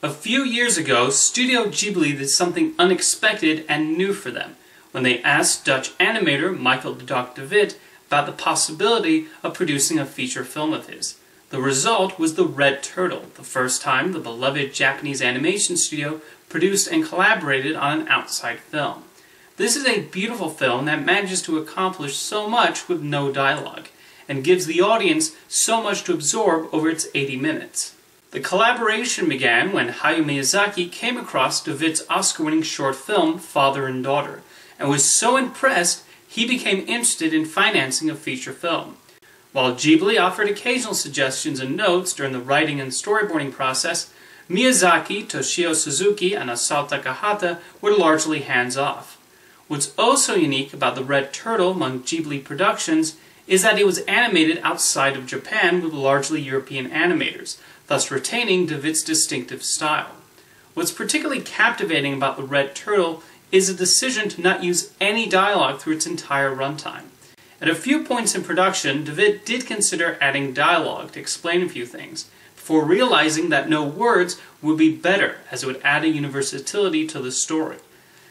A few years ago, Studio Ghibli did something unexpected and new for them when they asked Dutch animator Michael Dudok de Wit about the possibility of producing a feature film of his. The result was The Red Turtle, the first time the beloved Japanese animation studio produced and collaborated on an outside film. This is a beautiful film that manages to accomplish so much with no dialogue, and gives the audience so much to absorb over its 80 minutes. The collaboration began when Hayao Miyazaki came across de Wit's Oscar-winning short film Father and Daughter, and was so impressed he became interested in financing a feature film. While Ghibli offered occasional suggestions and notes during the writing and storyboarding process, Miyazaki, Toshio Suzuki, and Asao Takahata were largely hands-off. What's also unique about The Red Turtle among Ghibli productions is that it was animated outside of Japan with largely European animators, thus retaining de Wit's distinctive style. What's particularly captivating about The Red Turtle is the decision to not use any dialogue through its entire runtime. At a few points in production, de Wit did consider adding dialogue to explain a few things, before realizing that no words would be better, as it would add a universality to the story.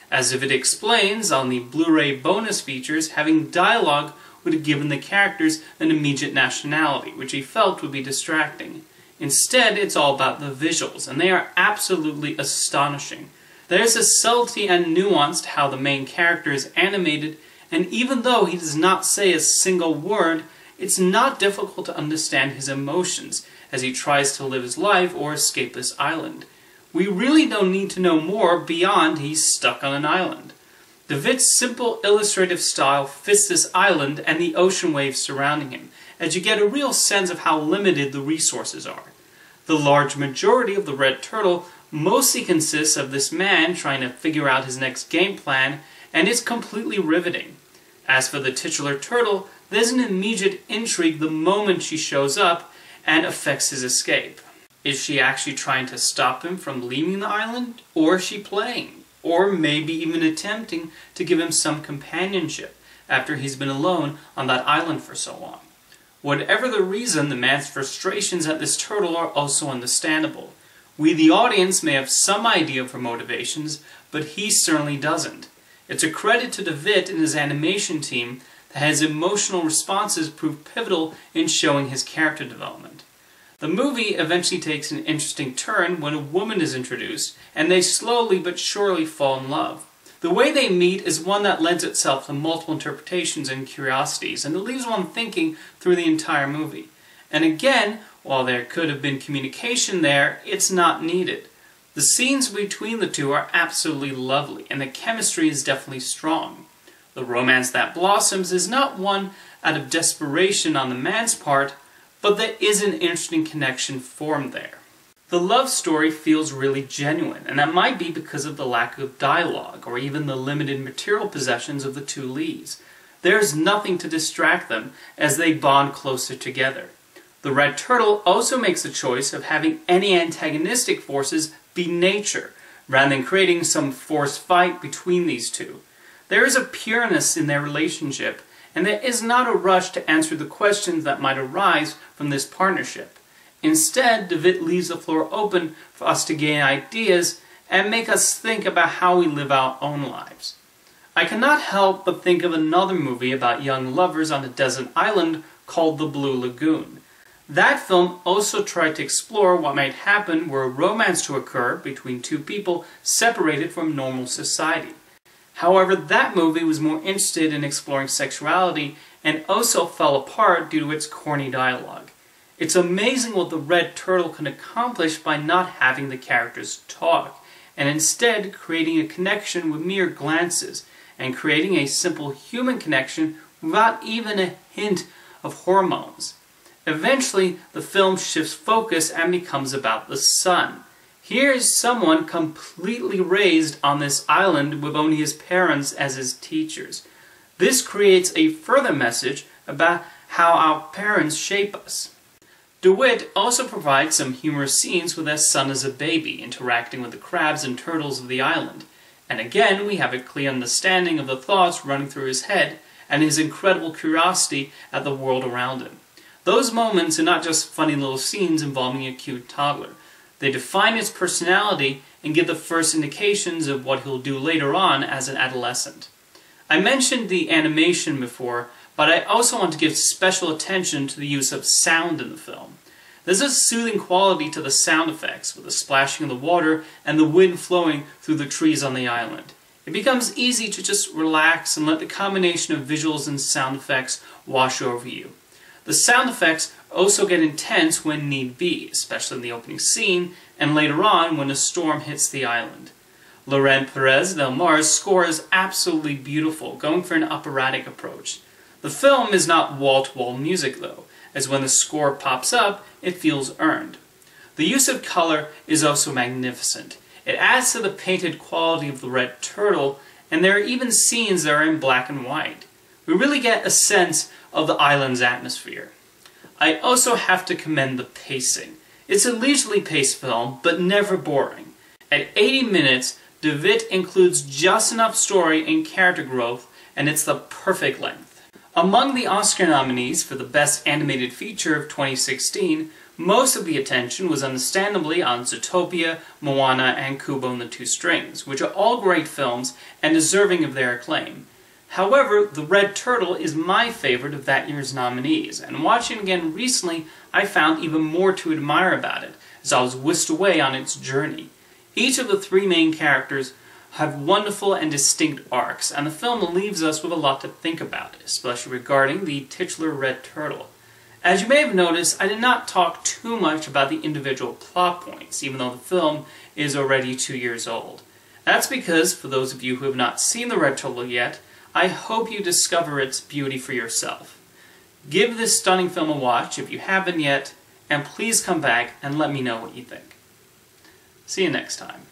As de Wit explains on the Blu-ray bonus features, having dialogue would have given the characters an immediate nationality, which he felt would be distracting. Instead, it's all about the visuals, and they are absolutely astonishing. There's a subtlety and nuance to how the main character is animated, and even though he does not say a single word, it's not difficult to understand his emotions as he tries to live his life or escape this island. We really don't need to know more beyond he's stuck on an island. De Wit's simple illustrative style fits this island and the ocean waves surrounding him, as you get a real sense of how limited the resources are. The large majority of The Red Turtle mostly consists of this man trying to figure out his next game plan, and it's completely riveting. As for the titular turtle, there's an immediate intrigue the moment she shows up and affects his escape. Is she actually trying to stop him from leaving the island, or is she playing? Or maybe even attempting to give him some companionship after he's been alone on that island for so long. Whatever the reason, the man's frustrations at this turtle are also understandable. We, the audience, may have some idea of her motivations, but he certainly doesn't. It's a credit to de Wit and his animation team that his emotional responses prove pivotal in showing his character development. The movie eventually takes an interesting turn when a woman is introduced, and they slowly but surely fall in love. The way they meet is one that lends itself to multiple interpretations and curiosities, and it leaves one thinking through the entire movie. And again, while there could have been communication there, it's not needed. The scenes between the two are absolutely lovely, and the chemistry is definitely strong. The romance that blossoms is not one out of desperation on the man's part, but there is an interesting connection formed there. The love story feels really genuine, and that might be because of the lack of dialogue, or even the limited material possessions of the two leads. There's nothing to distract them as they bond closer together. The Red Turtle also makes the choice of having any antagonistic forces be nature, rather than creating some forced fight between these two. There is a pureness in their relationship, and there is not a rush to answer the questions that might arise from this partnership. Instead, de Wit leaves the floor open for us to gain ideas and make us think about how we live our own lives. I cannot help but think of another movie about young lovers on a desert island called The Blue Lagoon. That film also tried to explore what might happen were a romance to occur between two people separated from normal society. However, that movie was more interested in exploring sexuality and also fell apart due to its corny dialogue. It's amazing what The Red Turtle can accomplish by not having the characters talk, and instead creating a connection with mere glances, and creating a simple human connection without even a hint of hormones. Eventually, the film shifts focus and becomes about the son. Here is someone completely raised on this island with only his parents as his teachers. This creates a further message about how our parents shape us. De Wit also provides some humorous scenes with his son as a baby, interacting with the crabs and turtles of the island. And again, we have a clear understanding of the thoughts running through his head, and his incredible curiosity at the world around him. Those moments are not just funny little scenes involving a cute toddler. They define his personality and give the first indications of what he'll do later on as an adolescent. I mentioned the animation before, but I also want to give special attention to the use of sound in the film. There's a soothing quality to the sound effects, with the splashing of the water and the wind flowing through the trees on the island. It becomes easy to just relax and let the combination of visuals and sound effects wash over you. The sound effects also get intense when need be, especially in the opening scene and later on when a storm hits the island. Laurent Perez Del Mar's score is absolutely beautiful, going for an operatic approach. The film is not wall-to-wall music though, as when the score pops up, it feels earned. The use of color is also magnificent. It adds to the painted quality of the red turtle, and there are even scenes that are in black and white. We really get a sense of the island's atmosphere. I also have to commend the pacing. It's a leisurely paced film, but never boring. At 80 minutes, De Wit includes just enough story and character growth, and it's the perfect length. Among the Oscar nominees for the Best Animated Feature of 2016, most of the attention was understandably on Zootopia, Moana, and Kubo and the Two Strings, which are all great films and deserving of their acclaim. However, The Red Turtle is my favorite of that year's nominees, and watching it again recently, I found even more to admire about it, as I was whisked away on its journey. Each of the three main characters have wonderful and distinct arcs, and the film leaves us with a lot to think about, especially regarding the titular Red Turtle. As you may have noticed, I did not talk too much about the individual plot points, even though the film is already 2 years old. That's because, for those of you who have not seen The Red Turtle yet, I hope you discover its beauty for yourself. Give this stunning film a watch if you haven't yet, and please come back and let me know what you think. See you next time.